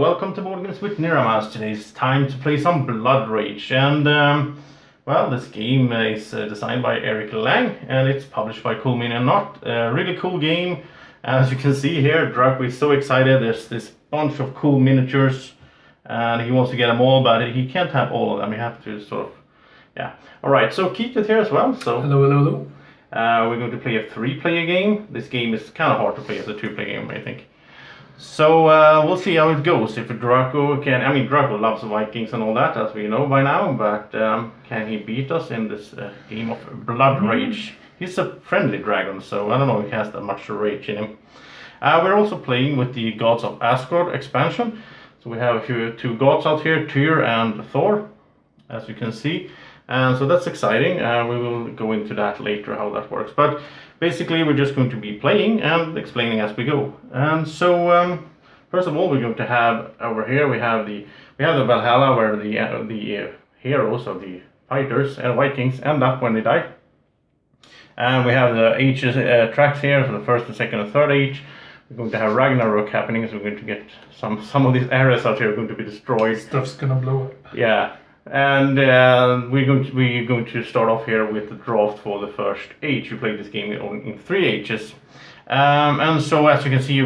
welcome to Boardgames with Niramas. Today it's time to play some Blood Rage, and well, this game is designed by Eric Lang and it's published by CMON and not. Really cool game. As you can see here, Drako is so excited. There's this bunch of cool miniatures and he wants to get them all, but he can't have all of them. You have to sort of, yeah. Alright, so Keith is here as well. So hello. We're going to play a 3-player game. This game is kind of hard to play as a 2-player game, I think. So we'll see how it goes. If Drako can, I mean, Drako loves Vikings and all that, as we know by now, but can he beat us in this game of Blood Rage? He's a friendly dragon, so I don't know if he has that much rage in him. We're also playing with the Gods of Asgard expansion. So we have two gods out here, Tyr and Thor, as you can see. And so that's exciting. We will go into that later, how that works. But basically, we're just going to be playing and explaining as we go. And so, first of all, we're going to have over here we have the Valhalla, where the heroes of the fighters and Vikings end up when they die. And we have the ages tracks here for the first, the second, and third age. We're going to have Ragnarok happening, so we're going to get some of these areas out here are going to be destroyed. Stuff's gonna blow up. Yeah. And we're going to start off here with the draft for the first age. We played this game in 3 ages, and so as you can see,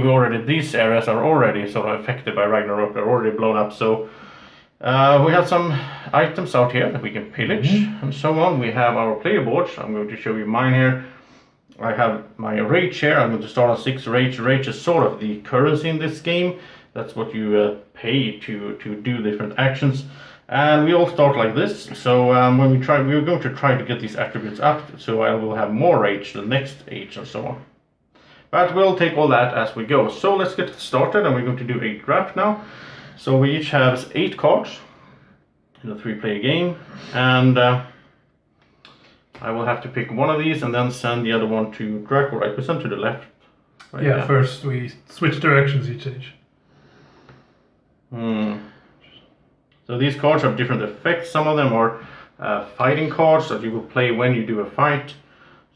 these areas are already sort of affected by Ragnarok. They're already blown up. So we have some items out here that we can pillage and so on. We have our player boards. I'm going to show you mine here. I have my rage here. I'm going to start on 6 rage. Rage is sort of the currency in this game. That's what you pay to do different actions. And we all start like this, so we're going to try to get these attributes up, so I will have more rage the next age and so on. But we'll take all that as we go. So let's get started, and we're going to do a draft now. So we each have 8 cards in a 3-player game, and I will have to pick one of these and then send the other one to Drako, right? We send to the left. Right? Yeah, first we switch directions each age. So these cards have different effects. Some of them are fighting cards that you will play when you do a fight.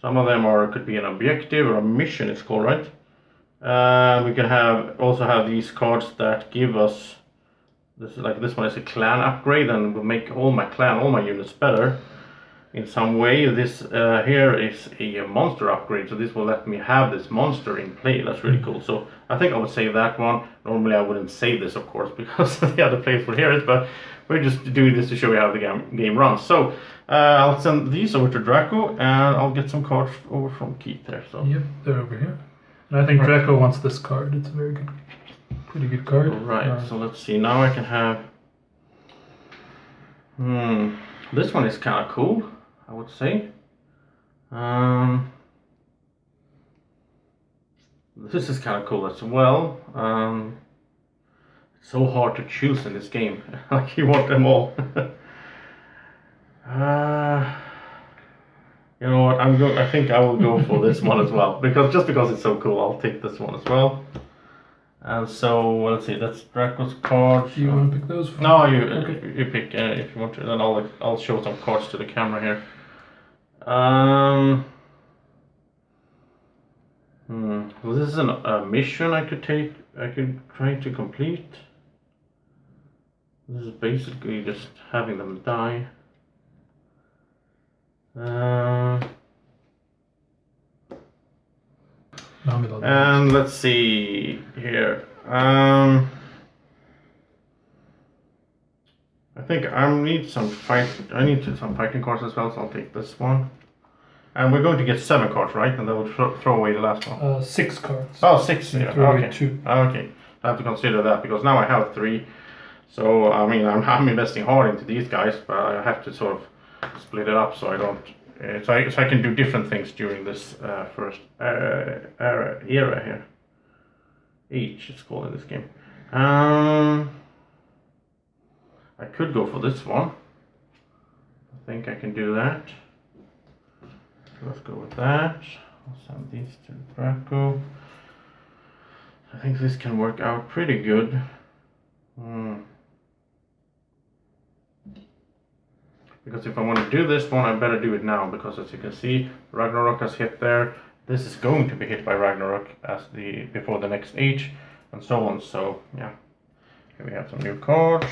Some of them could be an objective or a mission, it's called, right? We can also have these cards that give us, this one is a clan upgrade and will make all my units better in some way. This here is a monster upgrade, so this will let me have this monster in play. That's really cool. So I think I would save that one. Normally I wouldn't save this, of course, because the other players will hear it, but we're just doing this to show you how the game runs. So I'll send these over to Drako, and I'll get some cards over from Keith there. So yep, they're over here. And I think Drako wants this card. It's a pretty good card. Right. So let's see. Now I can have. This one is kind of cool, I would say. This is kind of cool as well. It's so hard to choose in this game. Like, you want them all. You know what? I think I will go for this one as well, because it's so cool. I'll take this one as well. And so let's see. That's Drako's cards. Do you want to pick those? No, you pick if you want to. Then I'll show some cards to the camera here. Well, this is a mission I could take. I could try to complete. This is basically just having them die. And let's see here. I think I need some fighting cards as well, so I'll take this one. And we're going to get 7 cards, right? And then we'll throw away the last one. 6 cards. Oh, 6. Yeah. Okay. 2. Okay. I have to consider that, because now I have 3. So I mean, I'm investing hard into these guys, but I have to sort of split it up so I don't. So I can do different things during this first era here. Age it's called in this game. I could go for this one. I think I can do that. Let's go with that. I'll send these to Drako. I think this can work out pretty good. Because if I want to do this one, I better do it now, because as you can see, Ragnarok has hit there. This is going to be hit by Ragnarok before the next age, and so on. So yeah, Here we have some new cards.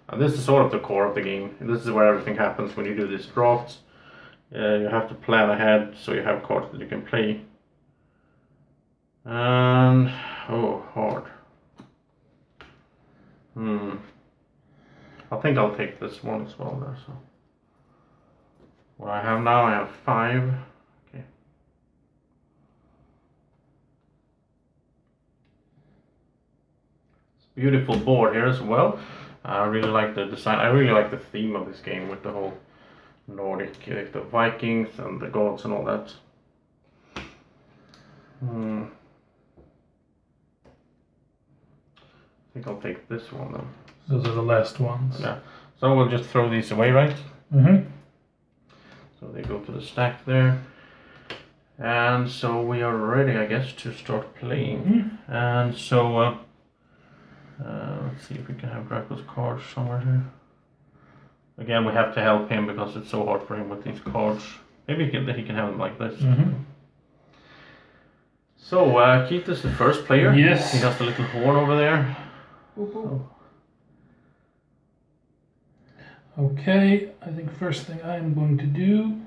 And this is sort of the core of the game. This is where everything happens when you do these drafts. You have to plan ahead so you have cards that you can play. And oh, hard. I think I'll take this one as well there. So what I have now, I have 5. Okay. It's a beautiful board here as well. I really like the design. I really like the theme of this game with the whole Nordic, like the Vikings and the gods and all that. I think I'll take this one then. Those are the last ones. Yeah. So we'll just throw these away, right? So they go to the stack there. And so we are ready, I guess, to start playing. And so let's see if we can have Drako's cards somewhere here. Again, we have to help him because it's so hard for him with these cards. Maybe he can have them like this. So Keith is the first player. Yes. He has the little horn over there. So. Okay, I think first thing I'm going to do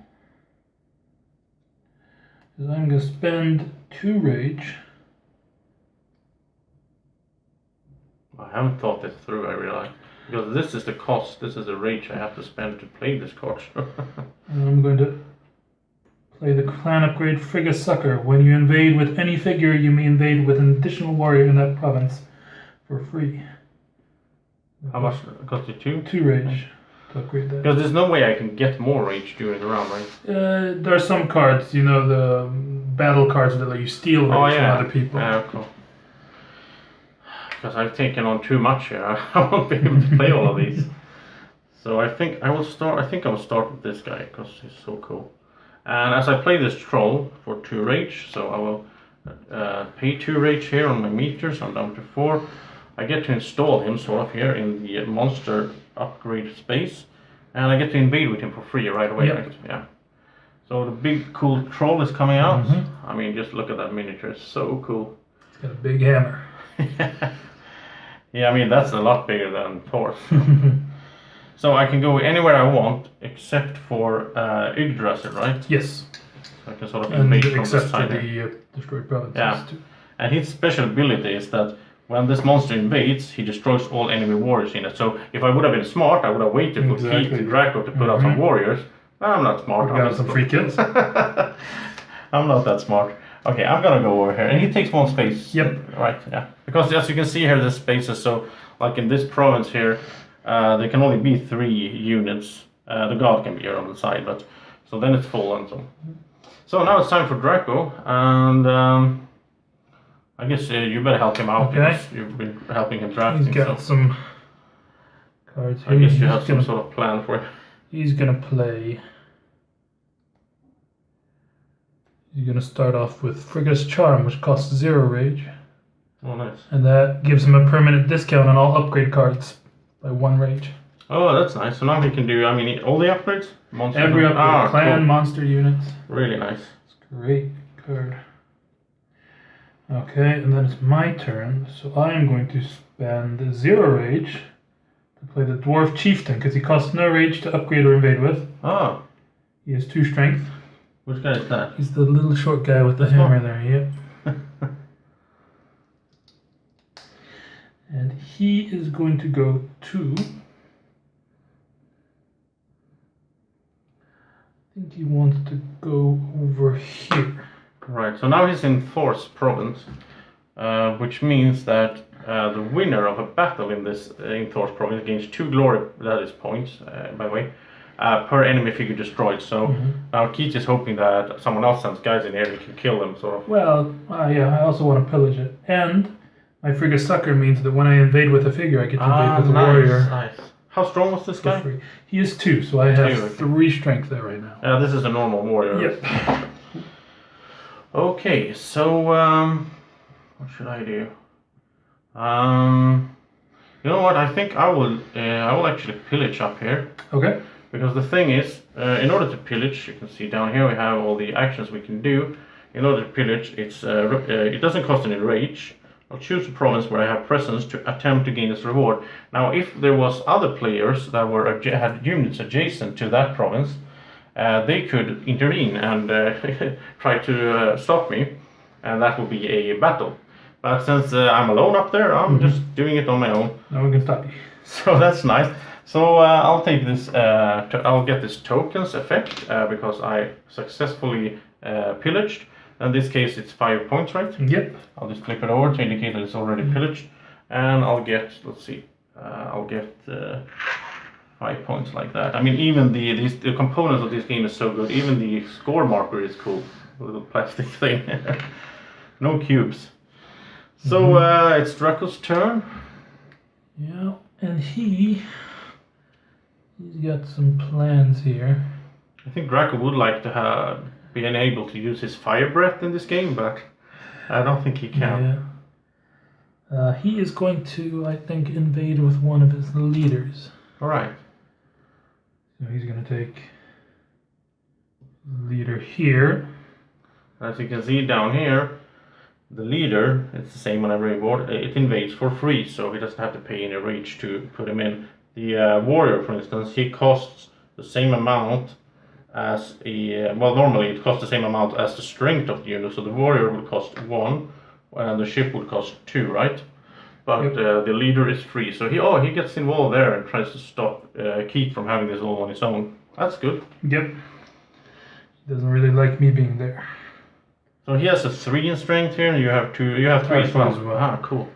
is I'm going to spend 2 rage. I haven't thought this through, I realize. Because this is the cost, this is the rage I have to spend to play this card. And I'm going to play the clan upgrade Frigga Sucker. When you invade with any figure, you may invade with an additional warrior in that province for free. How much cost you? 2? 2 rage to upgrade that. Because there's no way I can get more rage during the round, right? There are some cards, you know, the battle cards that let you steal rage from other people. Yeah, cool. Because I've taken on too much here. I won't be able to play all of these. So I think I will start. I think I will start with this guy because he's so cool. And as I play this troll for 2 rage, so I will pay 2 rage here on my meter. So I'm down to 4. I get to install him sort of here in the monster upgrade space, and I get to invade with him for free right away. Yep. Right? Yeah. So the big cool troll is coming out. I mean, just look at that miniature. It's so cool. It's got a big hammer. Yeah, I mean, that's a lot bigger than Thor's. So I can go anywhere I want except for Yggdrasil, right? Yes. So I can sort of invade from this except side. for the destroyed provinces. Yeah. Too. And his special ability is that when this monster invades, he destroys all enemy warriors in it. So if I would have been smart, I would have waited for Keith and Drako to put out some warriors. I'm not smart. We got some free kills. I'm not that smart. Okay, I'm gonna go over here, and he takes 1 space. Yep. Right. Yeah. Because as you can see here, this space is so like in this province here, there can only be 3 units. The god can be here on the side, but so then it's full and so. So now it's time for Drako, and I guess you better help him out because you've been helping him drafting. He's got some cards here. I guess you have some sort of plan for it. He's gonna play. He's going to start off with Frigga's Charm, which costs 0 rage. Oh, nice. And that gives him a permanent discount on all upgrade cards by 1 rage. Oh, that's nice. So now he can do, I mean, all the upgrades? Monster Every upgrade. Clan, cool. monster units. Really nice. It's a great card. Okay, and then it's my turn. So I am going to spend 0 rage to play the Dwarf Chieftain, because he costs no rage to upgrade or invade with. Oh. He has 2 strength. Which guy is that? He's the little short guy with the hammer there, yep. And he is going to go to... I think he wants to go over here. Right, so now he's in Thor's province, which means that the winner of a battle in Thor's province gains 2 glory, that is points, by the way, per enemy figure destroyed. So now Keith is hoping that someone else sends guys in here and can kill them, sort of. Well, yeah, I also want to pillage it. And my Frigga Sucker means that when I invade with a figure, I get to invade with a warrior. Nice. How strong was this guy? Free. He is 2, so I have 3 strength there right now. Yeah, this is a normal warrior. Yep. Okay, so what should I do? You know what? I think I will actually pillage up here. Okay. Because the thing is, in order to pillage, you can see down here we have all the actions we can do. In order to pillage, it doesn't cost any rage, I'll choose a province where I have presence to attempt to gain this reward. Now, if there was other players that had units adjacent to that province, they could intervene and try to stop me, and that would be a battle. But since I'm alone up there, I'm just doing it on my own. No one can stop you. So that's nice. So I'll take this. I'll get this tokens effect because I successfully pillaged. In this case, it's 5 points, right? Yep. I'll just flip it over to indicate that it's already pillaged, and I'll get. Let's see. I'll get 5 points like that. I mean, even the components of this game is so good. Even the score marker is cool. A little plastic thing. No cubes. So it's Drako's turn. Yeah, and he's got some plans here. I think Drako would like to have been able to use his fire breath in this game, but I don't think he can. Yeah. He is going to, I think, invade with one of his leaders. All right. So he's going to take leader here. As you can see down here, the leader, it's the same on every board, it invades for free, so he doesn't have to pay any rage to put him in. The warrior, for instance, he costs the same amount as normally it costs the same amount as the strength of the unit, so the warrior would cost 1, and the ship would cost 2, right? But the leader is free, so he gets involved there and tries to stop Keith from having this all on his own. That's good. Yep. He doesn't really like me being there. So he has a 3 in strength here, and you have 2. You have 3 as well. Ah, cool.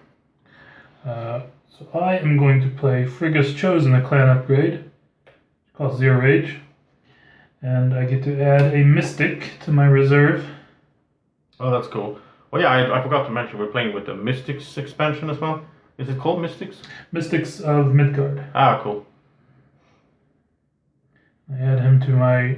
So I am going to play Frigga's Chosen, a clan upgrade. It costs 0 rage. And I get to add a Mystic to my reserve. Oh, that's cool. Oh yeah, I forgot to mention we're playing with the Mystics expansion as well. Is it called Mystics? Mystics of Midgard. Ah, cool. I add him to my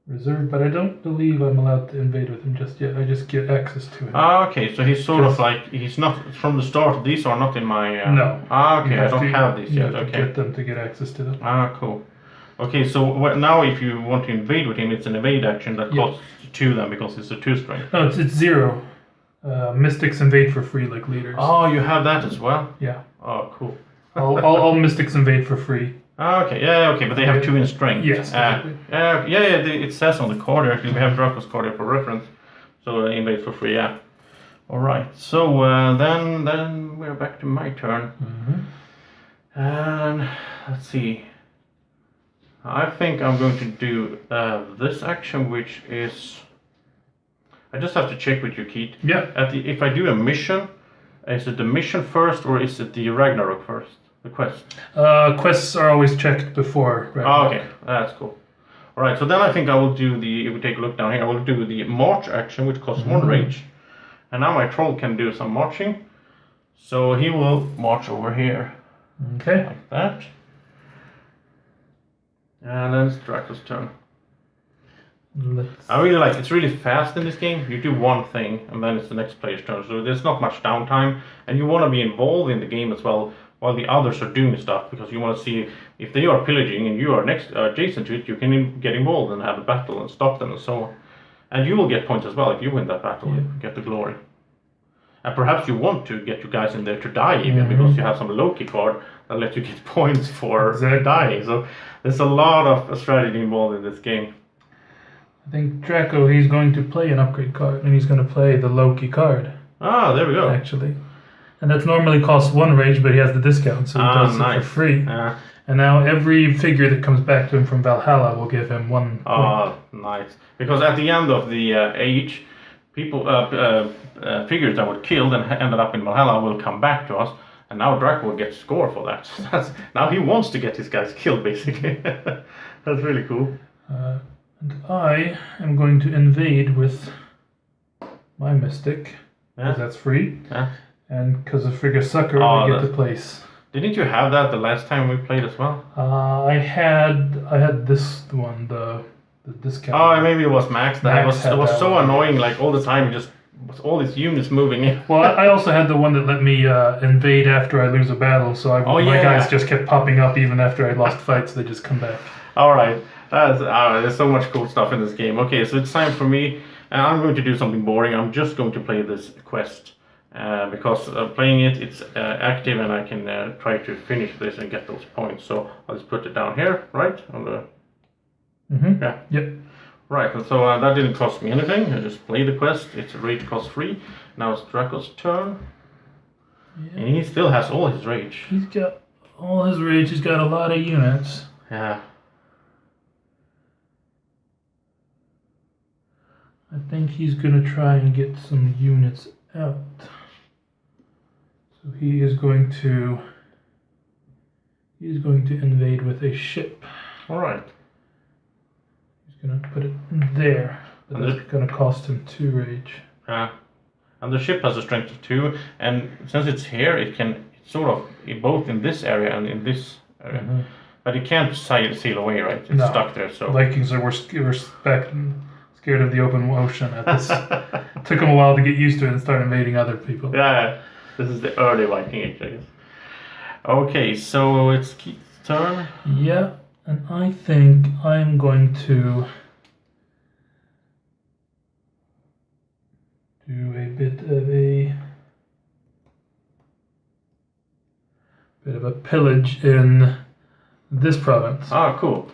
reserve, but I don't believe I'm allowed to invade with him just yet. I just get access to him. Ah, okay, so he's sort of like, he's not, from the start, these are not in my... No. Ah, okay, I don't have these yet, You have to get them to get access to them. Ah, cool. Okay, so now if you want to invade with him, it's an evade action that costs 2 then, because it's a 2 strength. No, it's 0. Mystics invade for free like leaders. Oh, you have that as well? Yeah. Oh, cool. all Mystics invade for free. Ah, okay, yeah, okay, but they have 2 in strength. Yes, exactly. It says on the card here, actually, we have Drako's card here for reference. So invade for free, yeah. Alright, so then we're back to my turn. And let's see. I think I'm going to do this action, which is... I just have to check with you, Keith. Yeah. If I do a mission, is it the mission first or is it the Ragnarok first? The quest? Quests are always checked before Ragnarok. Oh, okay. That's cool. Alright, so then I think I will do if we take a look down here, I will do the march action, which costs 1 rage. And now my troll can do some marching. So he will march over here. Okay. Like that. And then it's Drako's turn. I really like it's really fast in this game. You do one thing and then it's the next player's turn. So there's not much downtime. And you want to be involved in the game as well while the others are doing stuff, because you want to see if they are pillaging and you are adjacent to it, you can get involved and have a battle and stop them and so on. And you will get points as well if you win that battle and get the glory. And perhaps you want to get you guys in there to die even, because you have some Loki card that lets you get points for dying. So there's a lot of strategy involved in this game. I think Drako, he's going to play an upgrade card, and he's going to play the Loki card. Ah, there we go. Actually. And that normally costs 1 rage, but he has the discount, so he does it for free. And now every figure that comes back to him from Valhalla will give him 1 point. Oh, nice. Because at the end of the age, people figures that were killed and ended up in Valhalla will come back to us, and now Drako will get score for that. So now he wants to get his guys killed, basically. That's really cool. And I am going to invade with my Mystic, because that's free. And because of Frigga Sucker, I get to place. Didn't you have that the last time we played as well? I had this one, the discount. Oh, maybe it was Max. It was so annoying, like all the time, just all these units moving in. Well, I also had the one that let me invade after I lose a battle, so my guys just kept popping up even after I lost fights. They just come back. All right, there's so much cool stuff in this game. Okay, so it's time for me. I'm going to do something boring. I'm just going to play this quest. because playing it's active and I can try to finish this and get those points. So I'll just put it down here, right? On the yeah. Yep. Right, and so that didn't cost me anything. I just played the quest. It's rage cost free. Now it's Drako's turn. Yeah. And he still has all his rage. He's got all his rage. He's got a lot of units. Yeah. I think he's going to try and get some units out. So he is going to invade with a ship. All right. Going to put it there, but that's going to cost him 2 rage. And the ship has a strength of 2, and since it's here, it can sort of both in this area and in this area. But it can't sail away, right? It's stuck there. So Vikings were scared of the open ocean at this. It took them a while to get used to it and start invading other people. Yeah, this is the early Viking age, I guess. Okay, so it's Keith's turn. Yeah. And I think I'm going to do a bit of a pillage in this province. Ah, cool.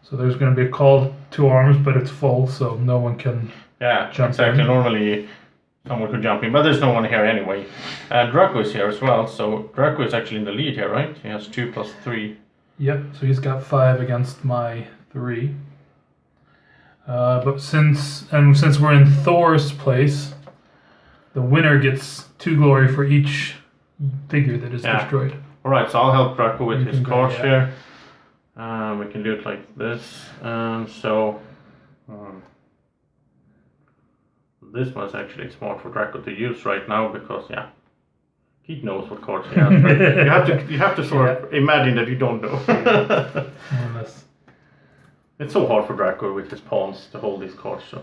So there's going to be a call to arms, but it's full, so no one can jump exactly. in. Normally someone could jump in, but there's no one here anyway. Drako is here as well, so Drako is actually in the lead here, right? He has 2 + 3. Yep, so he's got 5 against my 3. But since we're in Thor's place, the winner gets 2 glory for each figure that is destroyed. Alright, so I'll help Drako with his cards here. We can do it like this. This one's actually smart for Drako to use right now because, he knows what cards he has. you have to sort of imagine that you don't know. It's so hard for Drako with his pawns to hold these cards. So.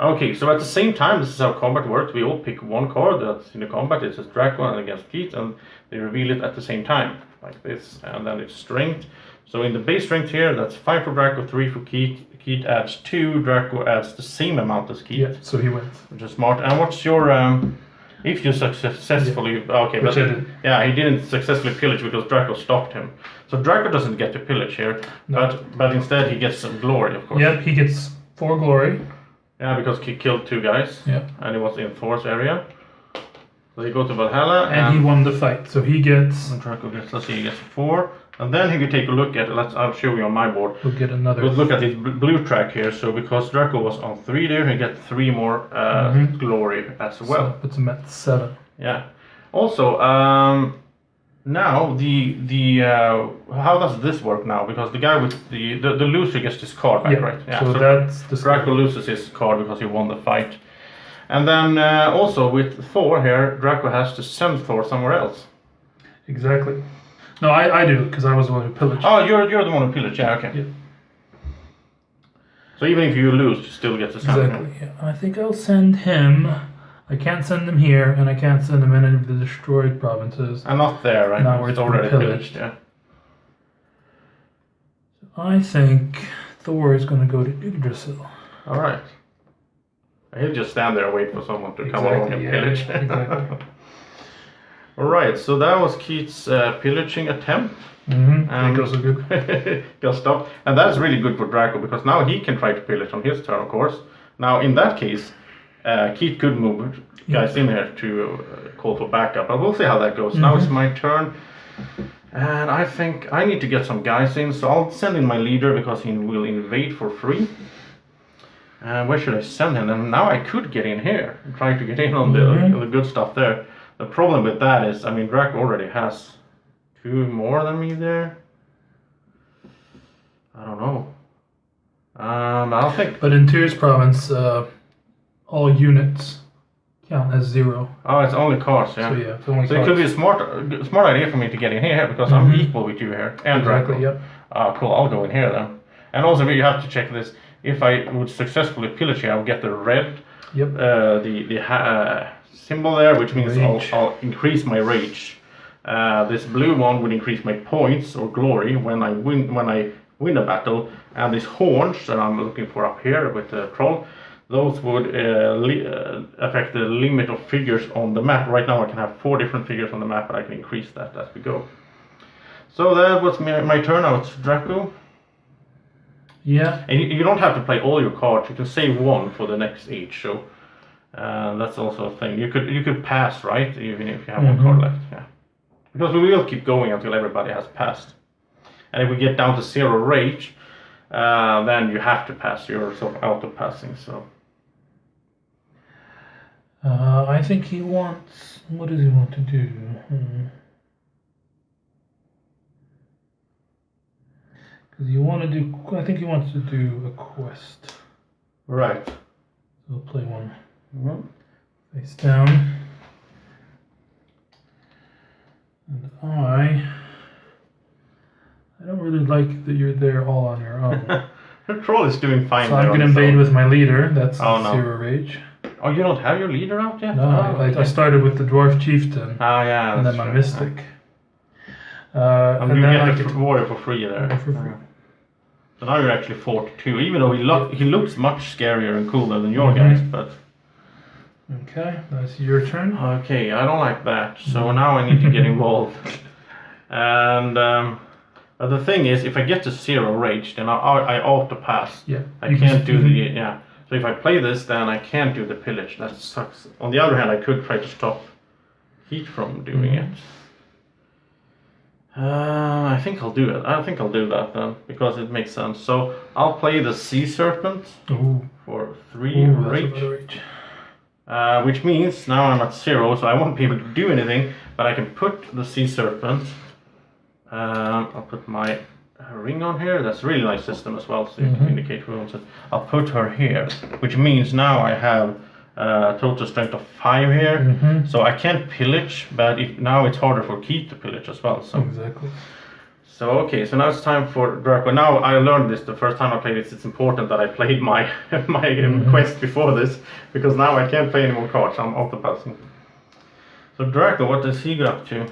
Okay, so at the same time, this is how combat works. We all pick one card that's in the combat. It says Drako and against Keith, and they reveal it at the same time, like this. And then it's strength. So in the base strength here, that's 5 for Drako, 3 for Keith. Keith adds 2. Drako adds the same amount as Keith. Yeah, so he wins. Which is smart. And what's your if you successfully okay, but he didn't successfully pillage because Drako stopped him. So Drako doesn't get to pillage here, but instead he gets some glory, of course. Yep, he gets 4 glory. Yeah, because he killed 2 guys. Yep. And he was in Thor's area. So he goes to Valhalla and he won the fight. So he gets. And Drako gets. Let's see, he gets 4. And then if you take a look at, I'll show you on my board. We'll get another. Let's look at his blue track here. So because Drako was on 3 there, he gets 3 more glory as well. So puts him at 7. Yeah. Also, now the how does this work now? Because the guy with the loser gets this card back, right? Yeah. So that's the Drako loses his card because he won the fight. And then also with Thor here, Drako has to send Thor somewhere else. Exactly. No, I do, because I was the one who pillaged. Oh, you're the one who pillaged, yeah, okay. Yeah. So even if you lose, you still get to send him. Exactly, yeah. I think I'll send him. I can't send him here, and I can't send him in any of the destroyed provinces. And not there, right? Now where it's already pillaged. Yeah. I think Thor is going to go to Yggdrasil. Alright. He'll just stand there and wait for someone to come along and pillage. Exactly. Alright, so that was Keith's pillaging attempt. It goes so good. Got stopped. And that's really good for Drako because now he can try to pillage on his turn, of course. Now, in that case, Keith could move guys in here to call for backup. But we'll see how that goes. Now it's my turn. And I think I need to get some guys in. So I'll send in my leader because he will invade for free. And where should I send him? And now I could get in here and try to get in on the good stuff there. The problem with that is, I mean, Drako already has 2 more than me there. I don't know. I don't think. But in Tyr's province, all units count as 0. Oh, it's only cards, yeah. So yeah, it's only cards. It could be a smart idea for me to get in here because I'm equal with you here and Drako. Yep. Cool. I'll go in here then. And also, you have to check this. If I would successfully pillage here, I would get the red. Yep. The symbol there, which means I'll increase my rage. This blue one would increase my points or glory when I win a battle. And these horns that I'm looking for up here with the troll, those would affect the limit of figures on the map. Right now I can have 4 different figures on the map, but I can increase that as we go. So that was my turn. Now it's Drako. Yeah. And you don't have to play all your cards. You can save 1 for the next age. So that's also a thing. You could pass, right? Even if you have 1 card left. Yeah. Because we will keep going until everybody has passed. And if we get down to 0 rage, then you have to pass. You're sort of auto passing. So. I think he wants. What does he want to do? Because you want to do. I think he wants to do a quest. Right. So we'll play 1 face down. And I don't really like that you're there all on your own. The troll is doing fine. So I'm going to invade with my leader. That's 0 rage. Oh, you don't have your leader out yet? No, I started with the dwarf chieftain. Oh, yeah. And then my mystic. And you get the warrior for free there. For free. So now you're actually 4-2, even though he looks much scarier and cooler than your guys, but... Okay, that's your turn. Okay, I don't like that, so now I need to get involved. And but the thing is, if I get to 0 rage, then I auto pass. Yeah. I can't do the... Yeah. So if I play this, then I can't do the pillage. That sucks. On the other hand, I could try to stop Heat from doing it. I think I'll do it. I think I'll do that then, because it makes sense. So I'll play the Sea Serpent for 3 rage. Which means now I'm at 0, so I won't be able to do anything, but I can put the Sea Serpent. I'll put my ring on here. That's a really nice system as well, so you can indicate who owns it. I'll put her here, which means now I have total strength of 5 here. So I can't pillage, but now it's harder for Keith to pillage as well. So. Exactly. So okay, so now it's time for Drako. Now I learned this the first time I played this. It's important that I played my quest before this, because now I can't play any more cards. I'm auto passing. So Drako, what does he get up to?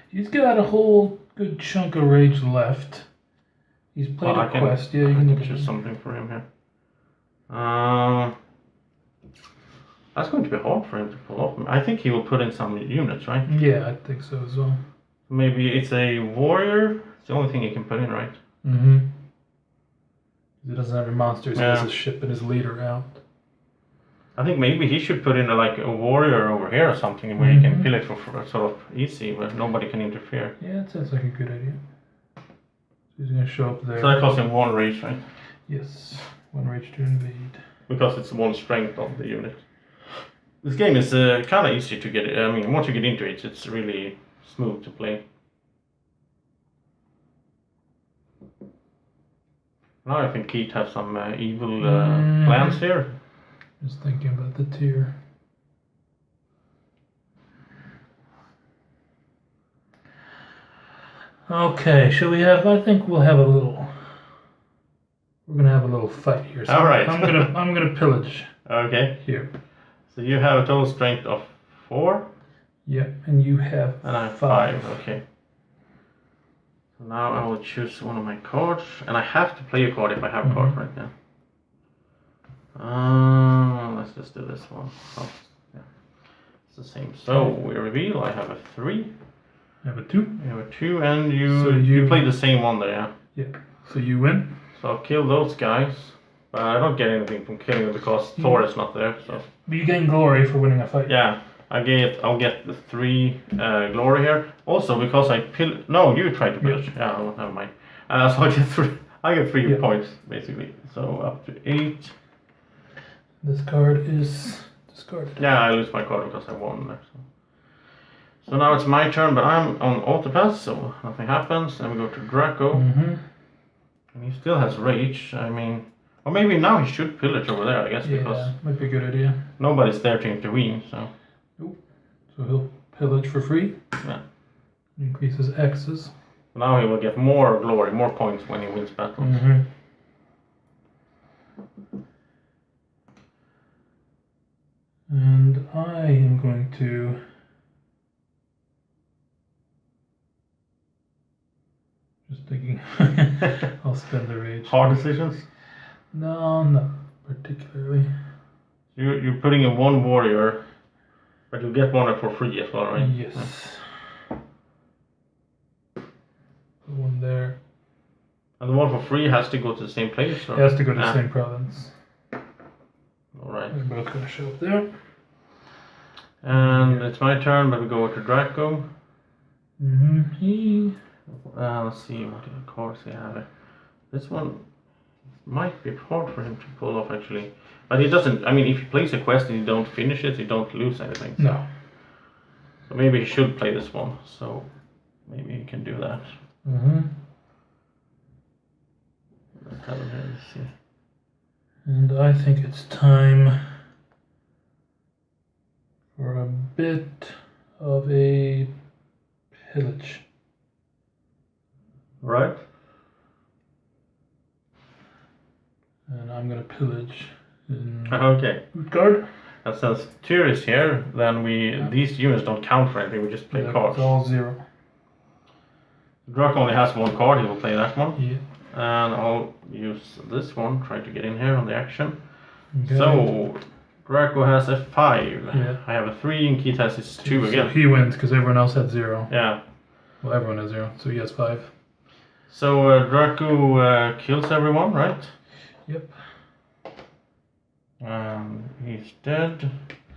He's got a whole good chunk of rage left. He's played a quest. Yeah, you can choose something for him here. That's going to be hard for him to pull off. I think he will put in some units, right? Yeah, I think so as well. Maybe it's a warrior. It's the only thing he can put in, right? He doesn't have any monsters. He has his ship and his leader out. I think maybe he should put in a warrior over here or something where he can pillage for sort of easy, where nobody can interfere. Yeah, that sounds like a good idea. He's going to show up there. So that costs him 1 rage, right? Yes, 1 rage to invade. Because it's 1 strength of the unit. This game is kind of easy to get. I mean, once you get into it, it's really smooth to play. Now I think Keith has some evil plans here. Just thinking about the tier. Okay, shall we have? I think we'll have a little. We're gonna have a little fight here. So all right. I'm gonna pillage. Okay. Here. So you have a total strength of 4. Yeah, and you have. And I have 5. Okay. So now I will choose one of my cards, and I have to play a card if I have a card right now. Let's just do this one. Oh, yeah. It's the same. So we reveal. I have a 3. I have a 2. You have a 2, and you play the same one there, yeah? Yeah. So you win. So I'll kill those guys, but I don't get anything from killing them because Thor is not there. So. But you gain glory for winning a fight. Yeah, I'll get the 3 glory here. Also because I No, you tried to pillage. Yeah, oh, never mind. So I get 3 points basically. So up to 8. This card is discarded. Yeah, I lose my card because I won there. So now it's my turn, but I'm on auto pass, so nothing happens. Then we go to Drako. And he still has rage. I mean, or maybe now he should pillage over there, I guess, because might be a good idea. Nobody's there to intervene, so. Nope. So he'll pillage for free. Yeah. Increases X's. Now he will get more glory, more points when he wins battles. And I am going to. Just thinking. I'll spend the rage. Hard decisions? No, not particularly. You're putting in one warrior, but you'll get one for free as well, right? Yes. Put one there. And the one for free has to go to the same place? Or? It has to go to the same province. Alright. They're both going to show up there. And it's my turn, but we go to Drako. Let's see what cards he have. This one might be hard for him to pull off actually. But he doesn't, I mean, if he plays a quest and you don't finish it, you don't lose anything. So. No. So maybe he should play this one. So maybe he can do that. Let's have him here, let's see. And I think it's time for a bit of a pillage. Right. And I'm gonna pillage in Okay. Midgard. And since Tyr is here, then these units don't count for anything, we just play cards. It's all 0. Drako only has one card, he will play that one. Yeah. And I'll use this one, try to get in here on the action. Okay. So, Drako has a 5. Yeah. I have a 3 and Keith has his 2 So again. he wins because everyone else had 0. Yeah. Well, everyone has 0, so he has 5. So Drako kills everyone, right? Yep. He's dead.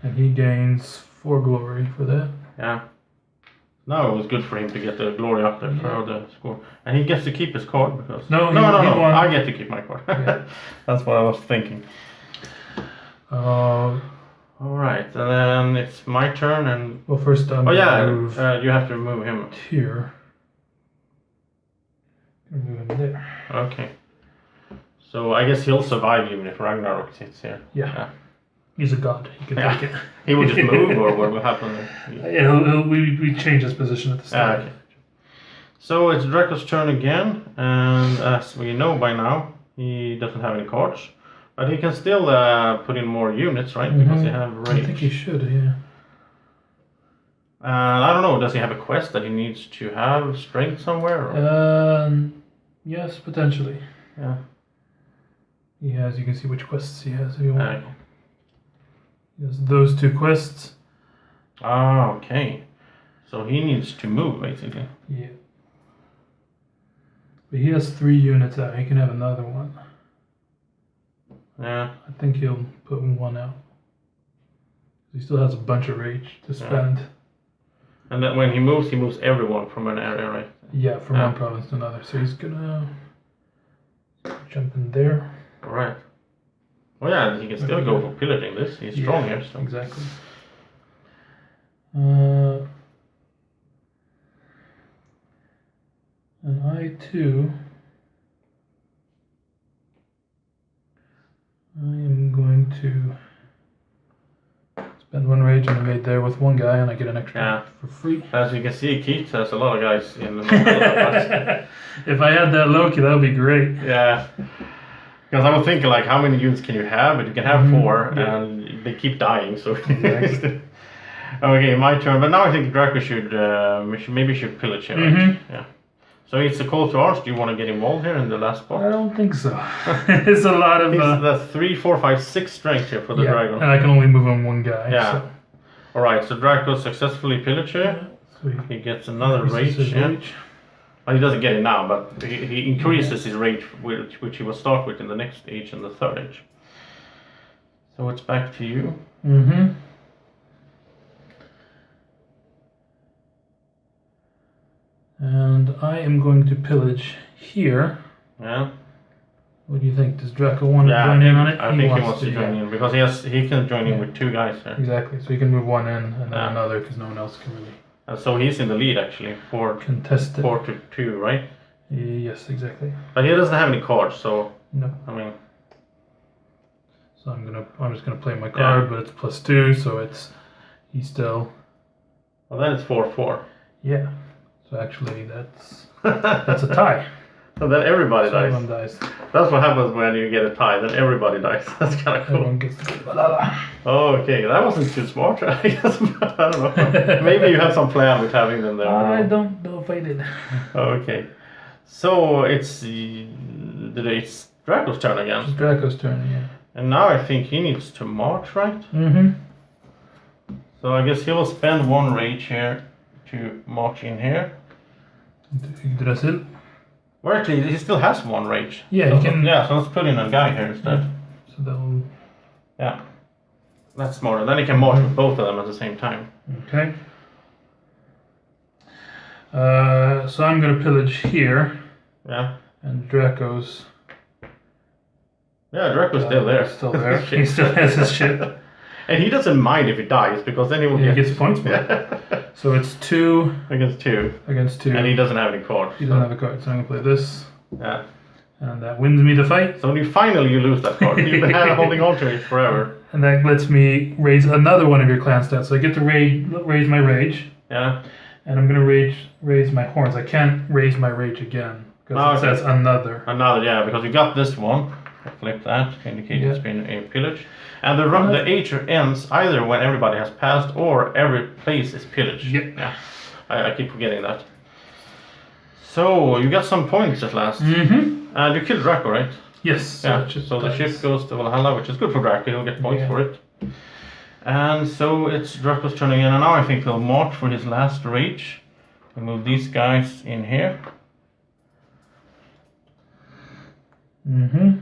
And he gains 4 glory for that. Yeah. Now it was good for him to get the glory up there for the score. And he gets to keep his card because... No, no. won. I get to keep my card. Yeah. That's what I was thinking. Alright, and then it's my turn and... Well, first I'm you gonna have to remove him. here. Remove him there. Okay. So I guess he'll survive even if Ragnarok sits here. Yeah. He's a god. He can take it. He will just move, or what will happen? Yeah, we change his position at the start. Okay. So it's Draco's turn again, and as we know by now, he doesn't have any cards. But he can still put in more units, right? Because they have rage. I think he should, yeah. I don't know, does he have a quest that he needs to have strength somewhere? Or? Yes, potentially. Yeah. He has, you can see which quests he has if you want. He has those 2 quests. Ah, okay. So he needs to move, basically. Yeah. But he has 3 units out. He can have another one. Yeah. I think he'll put 1 out. He still has a bunch of rage to spend. And then when he moves everyone from an area, right? Yeah, from one province to another. So he's gonna jump in there. Alright. Well, yeah, he can still go for pillaging this. He's strong here, so. Exactly. And I too. I am going to spend 1 rage on a maid there with 1 guy, and I get an extra for free. As you can see, Keith has a lot of guys in the If I had that Loki, that would be great. Yeah. Because I was thinking, like, how many units can you have? But you can have 4, and they keep dying, so... Exactly. Okay, my turn. But now I think Drako should pillage here, right? Yeah. So it's a call to arms. Do you want to get involved here in the last part? I don't think so. It's a lot of... That's 3, 4, 5, 6 strength here for the dragon. And I can only move on 1 guy. Yeah. So. Alright, so Drako successfully pillaged here. So he gets another rage. Well, he doesn't get it now, but he increases his rage, which he will start with in the next age and the 3rd age. So it's back to you. And I am going to pillage here. Yeah. What do you think? Does Drako want to join in on it? I think he wants to join in because he can join in with 2 guys here. Exactly. So he can move 1 in and then another because no one else can really. So he's in the lead actually, 4 to 2, right? Yes, exactly. But he doesn't have any cards, so no. I mean. So I'm just gonna play my card, but it's +2, so he's still. Well, then it's 4/4. Yeah. So actually, that's a tie. So then everybody dies. Everyone dies. That's what happens when you get a tie. Then everybody dies. That's kind of cool. Everyone gets to get balala. Oh, okay. That wasn't too smart, I guess. I don't know. Maybe you have some plan with having them there. I don't know if I did. Okay. So it's Draco's turn again. It's Draco's turn, yeah. And now I think he needs to march, right? Mm-hmm. So I guess he will spend 1 rage here to march in here. Yggdrasil. Or actually, he still has 1 rage. Yeah, so, he can. Yeah, so let's put in a guy here instead. So that will. Yeah. That's smarter. Then he can march with both of them at the same time. Okay. So I'm gonna pillage here. Yeah. And Draco's. Yeah, Draco's still there. Still there. He still has his ship. And he doesn't mind if he dies, because then he will He gets points for it. So it's 2 against 2. against 2. And he doesn't have any cards. He doesn't have a card, so I'm gonna play this. Yeah. And that wins me the fight. So when you finally lose that card, you've been holding on to it forever. And that lets me raise another one of your clan stats. So I get to raise my rage. Yeah. And I'm gonna raise my horns. I can't raise my rage again because it says another. Another, yeah, because you got this one. Flip that to indicate it's been a pillage. And the age ends either when everybody has passed or every place is pillaged. Yep. Yeah. I keep forgetting that. So you got some points at last. Mm-hmm. And you killed Drako, right? Yes. Yeah. So the ship goes to Valhalla, which is good for Drako. He'll get points for it. And so it's Draco's turn again. And now I think he'll march for his last rage. We'll move these guys in here. Mm-hmm.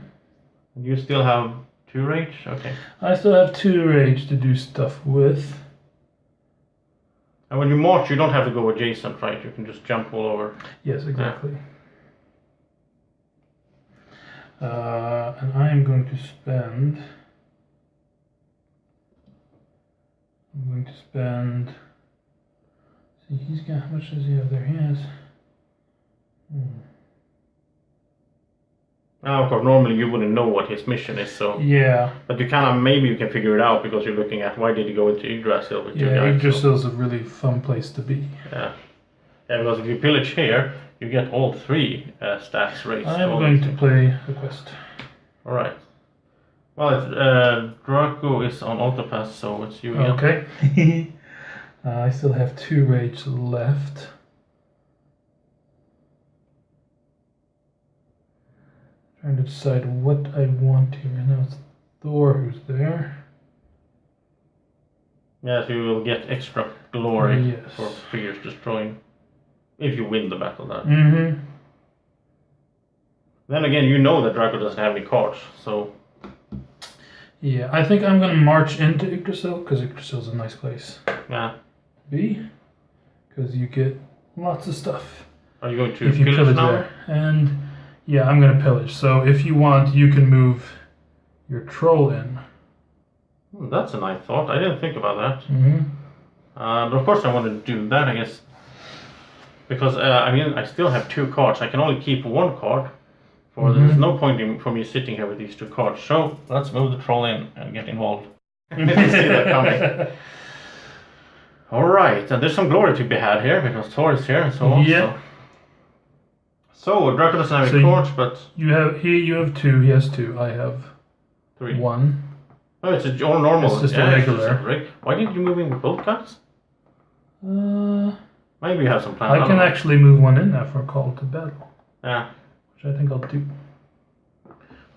You still have 2 rage? Okay. I still have 2 rage to do stuff with. And when you march, you don't have to go adjacent, right? You can just jump all over. Yes, exactly. And I am going to spend... See, he's got... How much does he have there? He has... Now, of course, normally you wouldn't know what his mission is, so... Yeah. But you kind of, maybe you can figure it out because you're looking at why did he go into Yggdrasil with 2 guys. Yeah, Yggdrasil's a really fun place to be. Yeah. Yeah, because if you pillage here, you get all 3 stats raised. I'm going to play a quest. Alright. Well, it's, Drako is on Autopass, so it's you again. Okay. I still have 2 rage left. Trying to decide what I want here. Now it's Thor who's there. Yeah, so you will get extra glory for figures destroying. If you win the battle, that. Mm-hmm. Then again, you know that Drako doesn't have any cards, so... Yeah, I think I'm going to march into Yggdrasil, because Yggdrasil's a nice place. Yeah. Because you get lots of stuff. Are you going to if you pillage now? There. And yeah, I'm going to pillage. So if you want, you can move your troll in. That's a nice thought. I didn't think about that. Mm-hmm. But of course I want to do that, I guess. Because, I mean, I still have 2 cards. I can only keep 1 card. There's no point for me sitting here with these 2 cards. So, let's move the troll in and get involved. I didn't see that coming. Alright, and there's some glory to be had here, because Thor is here and so on. Yeah. So Drako doesn't have any cards, but... You have 2, he has 2, I have 3. 1. Oh, it's all normal. It's just a regular. Why didn't you move in with both guys? Maybe you have some plan. I can actually move 1 in there for a call to battle. Yeah. Which I think I'll do.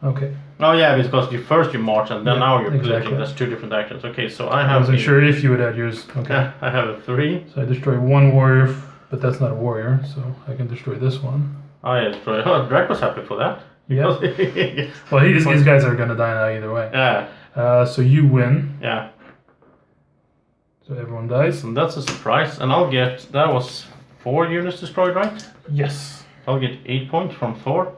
Okay. Oh yeah, because first you march and then now you're pillaging. Exactly. That's 2 different actions. Okay, so I have... I wasn't sure if you would add yours. Okay. Yeah, I have a 3. So I destroy 1 warrior, but that's not a warrior, so I can destroy this one. Oh yeah, destroy... Oh, Draco's happy for that. Yeah. Well, his guys are going to die now either way. Yeah. So you win. Yeah. So everyone dies. And that's a surprise. And I'll get... That was 4 units destroyed, right? Yes. I'll get 8 points from Thor.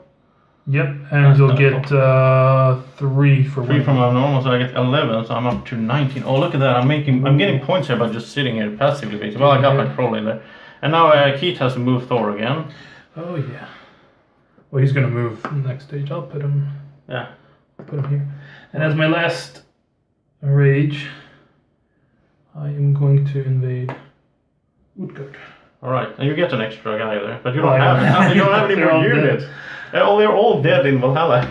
Yep, and you'll get 3 for 3 from my normal, so I get 11, so I'm up to 19. Oh, look at that! I'm getting points here by just sitting here passively, basically. Well, I got my troll in there, and now Keith has to move Thor again. Oh yeah. Well, he's gonna move next stage. I'll put him. Yeah. I'll put him here. And as my last rage, I am going to invade Midgard. All right, and you get an extra guy there, but you don't have any more units. They're all dead in Valhalla.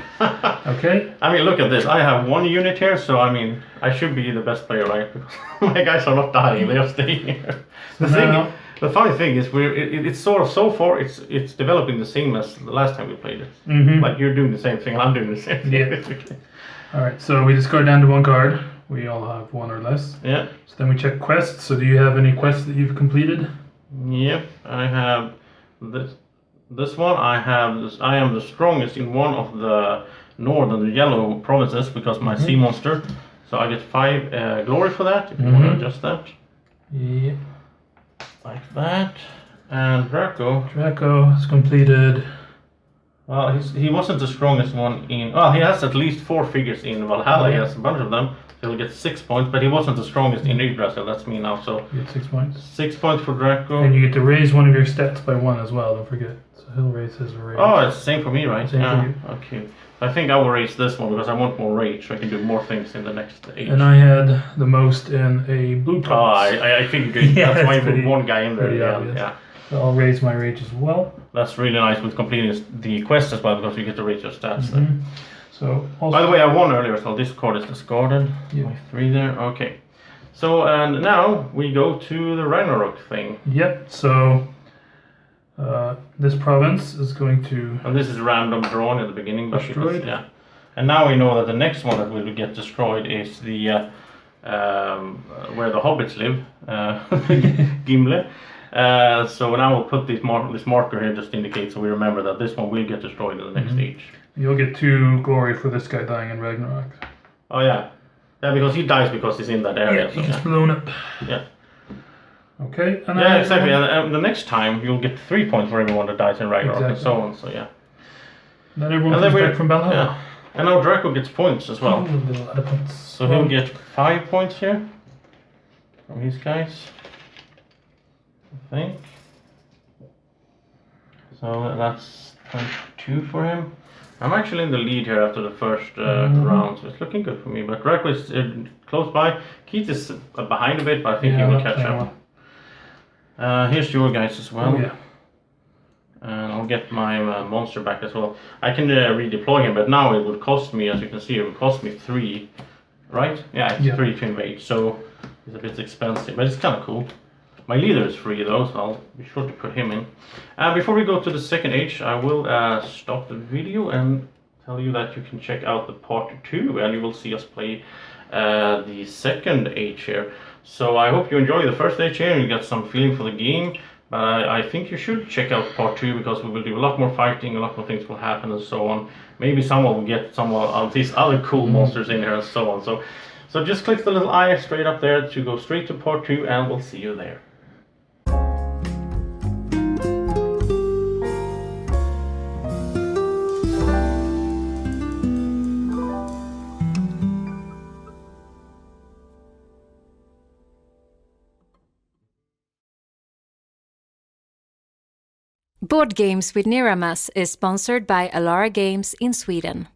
Okay. I mean, look at this. I have 1 unit here, so I mean, I should be the best player, right? Because my guys are not dying; they are staying here. The funny thing is, it's sort of so far it's developing the same as the last time we played it. Mm-hmm. Like you're doing the same thing, and I'm doing the same thing. Yeah. Alright, so we discard down to 1 card. We all have 1 or less. Yeah. So then we check quests. So do you have any quests that you've completed? Yep, I have this one. I am the strongest in one of the northern, the yellow provinces because my sea monster. So I get 5 glory for that, if you want to adjust that. Yeah. Like that. And Drako. Drako has completed. Well, he wasn't the strongest one in... Well, he has at least 4 figures in Valhalla. He has a bunch of them. So he'll get 6 points, but he wasn't the strongest in Yggdrasil. That's me now, so... You get 6 points. 6 points for Drako. And you get to raise one of your stats by 1 as well, don't forget. So he'll raise his rage. Oh, it's the same for me, right? Same for you. Okay. I think I will raise this one because I want more rage, so I can do more things in the next age. And I had the most in a blue province. I figured that's why I put one guy in there. Yeah. So I'll raise my rage as well. That's really nice with completing the quest as well because you get to raise your stats there. So also, by the way, I won earlier, so this card is discarded. Yeah. My 3 there. Okay. So and now we go to the Ragnarok thing. Yep. So this province is going to. And this is random drawn at the beginning, but destroyed. Yeah. And now we know that the next one that will get destroyed is the where the hobbits live, Gimle. So now we'll put this marker here just to indicate so we remember that this one will get destroyed in the next stage. You'll get 2 glory for this guy dying in Ragnarok. Oh yeah. Yeah, because he dies because he's in that area. Yeah, he gets blown up. Yeah. Okay. And yeah, exactly. And the next time you'll get 3 points for everyone that dies in Ragnarok and so on. So yeah. Then everyone comes back from Valhalla. Yeah. And now Drako gets points as well. He'll get a lot of points. So he'll get 5 points here from these guys, I think. So that's 22 for him. I'm actually in the lead here after the first round, so it's looking good for me. But Drako is close by. Keith is behind a bit, but I think he will catch up. Here's your guys as well. Oh, yeah. And I'll get my monster back as well. I can redeploy him, but now it would cost me, as you can see, it would cost me 3, right? Yeah, it's 3 to invade, so it's a bit expensive, but it's kind of cool. My leader is free though, so I'll be sure to put him in. Before we go to the second age, I will stop the video and tell you that you can check out the part 2, and you will see us play the second age here. So I hope you enjoy the first age here and you got some feeling for the game. But I think you should check out part 2 because we will do a lot more fighting, a lot more things will happen and so on. Maybe someone will get some of these other cool monsters in here and so on. So just click the little eye straight up there to go straight to part 2 and we'll see you there. Board Games with Niramas is sponsored by Alara Games in Sweden.